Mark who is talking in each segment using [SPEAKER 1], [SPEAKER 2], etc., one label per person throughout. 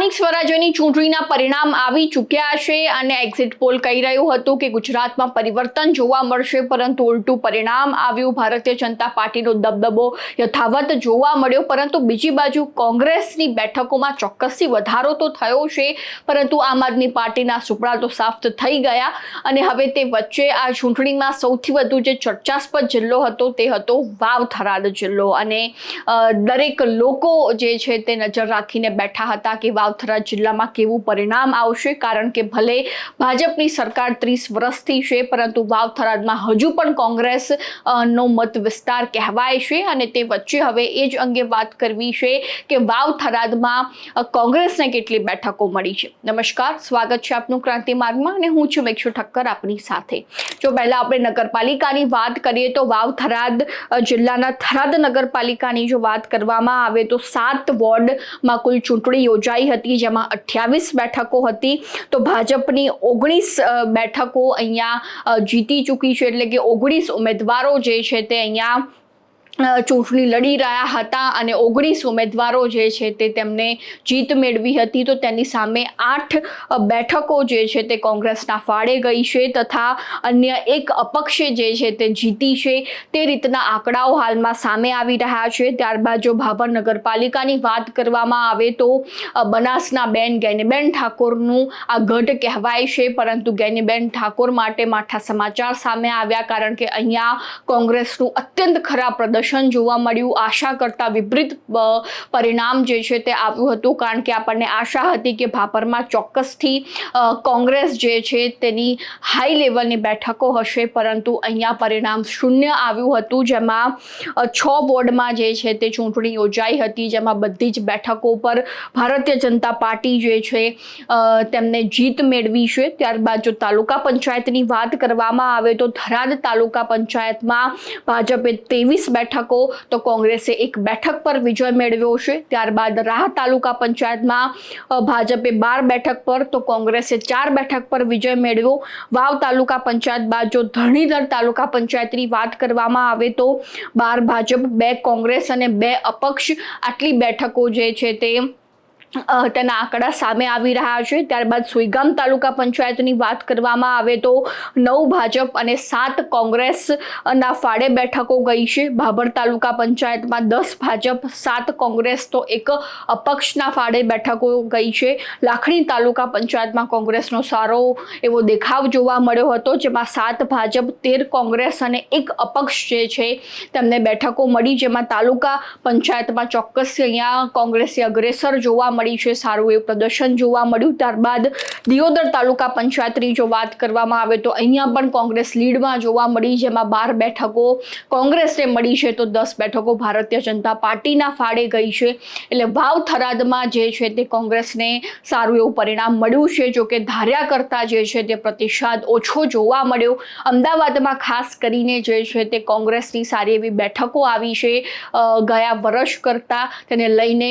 [SPEAKER 1] સ્થાનિક સ્વરાજ્યની ચૂંટણીના પરિણામ આવી ચૂક્યા છે અને એક્ઝિટ પોલ કહી રહ્યું હતું કે ગુજરાતમાં પરિવર્તન જોવા મળશે, પરંતુ ઉલટું પરિણામ આવ્યું. ભારતીય જનતા પાર્ટીનો દબદબો યથાવત જોવા મળ્યો, પરંતુ બીજી બાજુ કોંગ્રેસની બેઠકોમાં ચોક્કસથી વધારો તો થયો છે, પરંતુ આમ આદમી પાર્ટીના સુપડા તો સાફ થઈ ગયા. અને હવે તે વચ્ચે આ ચૂંટણીમાં સૌથી વધુ જે ચર્ચાસ્પદ જિલ્લો હતો તે હતો વાવ થરાદ જિલ્લો. અને દરેક લોકો જે છે તે નજર રાખીને બેઠા હતા કે વાવ થરાદ જિલ્લામાં કેવું પરિણામ આવશે, કારણ કે ભલે ભાજપની સરકાર 30 વર્ષથી છે, પરંતુ વાવ થરાદમાં હજુ પણ કોંગ્રેસ નો મત વિસ્તાર કહેવાય છે. અને તે વચ્ચે હવે એ જ અંગે વાત કરવી છે કે વાવ થરાદમાં કોંગ્રેસને કેટલી બેઠકો મળી છે. નમસ્કાર, સ્વાગત છે આપનું ક્રાંતિ માર્ગમાં અને હું છું મેક્ષુ ઠક્કર આપની સાથે. જો પહેલા આપણે નગરપાલિકાની વાત કરીએ તો વાવ થરાદ જિલ્લાના થરાદ નગરપાલિકાની જો વાત કરવામાં આવે તો 7 વોર્ડમાં કુલ ચૂંટણી યોજાઈ હતી, જેમાં 28 બેઠકો હતી. તો ભાજપની 19 બેઠકો અહીંયા જીતી ચૂકી છે, એટલે કે 19 ઉમેદવારો જે છે તે અહીંયા ચૂંટણી લડી રહ્યા હતા અને 19 ઉમેદવારો જે છે તે તેમને જીત મેળવી હતી. તો તેની સામે 8 બેઠકો જે છે તે કોંગ્રેસના ફાળે ગઈ છે, તથા અન્ય એક અપક્ષે જે છે તે જીતી છે. તે રીતના આંકડાઓ હાલમાં સામે આવી રહ્યા છે. ત્યારબાદ જો ભાભર નગરપાલિકાની વાત કરવામાં આવે તો બનાસના બેન ગેનીબેન ઠાકોરનું આ ગઢ કહેવાય છે, પરંતુ ગેનીબેન ઠાકોર માટે માઠા સમાચાર સામે આવ્યા, કારણ કે અહીંયા કોંગ્રેસનું અત્યંત ખરાબ પ્રદર્શન જોવા મળ્યું. આશા કરતા વિપરીત પરિણામ જે છે તે આવ્યું હતું, કારણ કે આપણને આશા હતી કે ભાભરમાં ચોક્કસથી કોંગ્રેસ જે છે તેની હાઈ લેવલની બેઠકો હશે, પરંતુ અહીંયા પરિણામ શૂન્ય આવ્યું હતું. જેમાં 6 વોર્ડમાં જે છે તે ચૂંટણી યોજાઈ હતી, જેમાં બધી જ બેઠકો પર ભારતીય જનતા પાર્ટી જે છે તેમને જીત મેળવી છે. ત્યારબાદ જો તાલુકા પંચાયતની વાત કરવામાં આવે તો થરાદ તાલુકા પંચાયતમાં ભાજપે 23 બેઠકો તો કોંગ્રેસે 1 બેઠક પર વિજય મેળવ્યો છે. ત્યારબાદ રાહ તાલુકા પંચાયતમાં ભાજપે 12 બેઠક પર તો કોંગ્રેસે 4 બેઠક પર વિજય મેળવ્યો. વાવ તાલુકા પંચાયત બાદ જો ધણીધર તાલુકા પંચાયતની વાત કરવામાં આવે તો 12 ભાજપ, 2 કોંગ્રેસ અને 2 અપક્ષ આટલી બેઠકો જે છે તે તેના આંકડા સામે આવી રહ્યા છે. ત્યારબાદ સુઈગામ તાલુકા પંચાયતની વાત કરવામાં આવે તો 9 ભાજપ અને 7 કોંગ્રેસના ફાળે બેઠકો ગઈ છે. ભાભર તાલુકા પંચાયતમાં 10 ભાજપ, 7 કોંગ્રેસ તો 1 અપક્ષના ફાળે બેઠકો ગઈ છે. લાખણી તાલુકા પંચાયતમાં કોંગ્રેસનો સારો એવો દેખાવ જોવા મળ્યો હતો, જેમાં 7 ભાજપ, 13 કોંગ્રેસ અને 1 અપક્ષ જે છે તેમને બેઠકો મળી, જેમાં તાલુકા પંચાયતમાં ચોક્કસ અહીંયા કોંગ્રેસી અગ્રેસર જોવા મળી છે, સારું એવું પ્રદર્શન જોવા મળ્યું. ત્યારબાદ દિયોદર તાલુકા પંચાયતની જો વાત કરવામાં આવે તો અહીંયા પણ કોંગ્રેસ લીડમાં જોવા મળી, જેમાં 12 બેઠકો કોંગ્રેસને મળી છે, તો 10 બેઠકો ભારતીય જનતા પાર્ટીના ફાળે ગઈ છે. એટલે વાવ થરાદમાં જે છે તે કોંગ્રેસને સારું એવું પરિણામ મળ્યું છે. જો કે ધાર્યા કરતા જે છે તે પ્રતિસાદ ઓછો જોવા મળ્યો. અમદાવાદમાં ખાસ કરીને જે છે તે કોંગ્રેસની સારી એવી બેઠકો આવી છે ગયા વર્ષ કરતા, તેને લઈને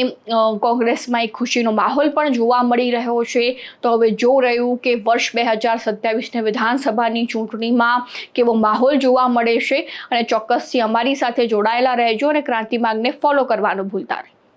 [SPEAKER 1] કોંગ્રેસમાં એક ખુશીનો માહોલ પણ જોવા મળી રહ્યો છે. તો હવે જોઈ રહ્યું કે વર્ષ 2027ની વિધાનસભાની ચૂંટણીમાં કેવો માહોલ જોવા મળે છે. અને ચોક્કસથી અમારી સાથે જોડાયેલા રહેજો અને ક્રાંતિ માર્ગને ફોલો કરવાનું ભૂલતા નહીં.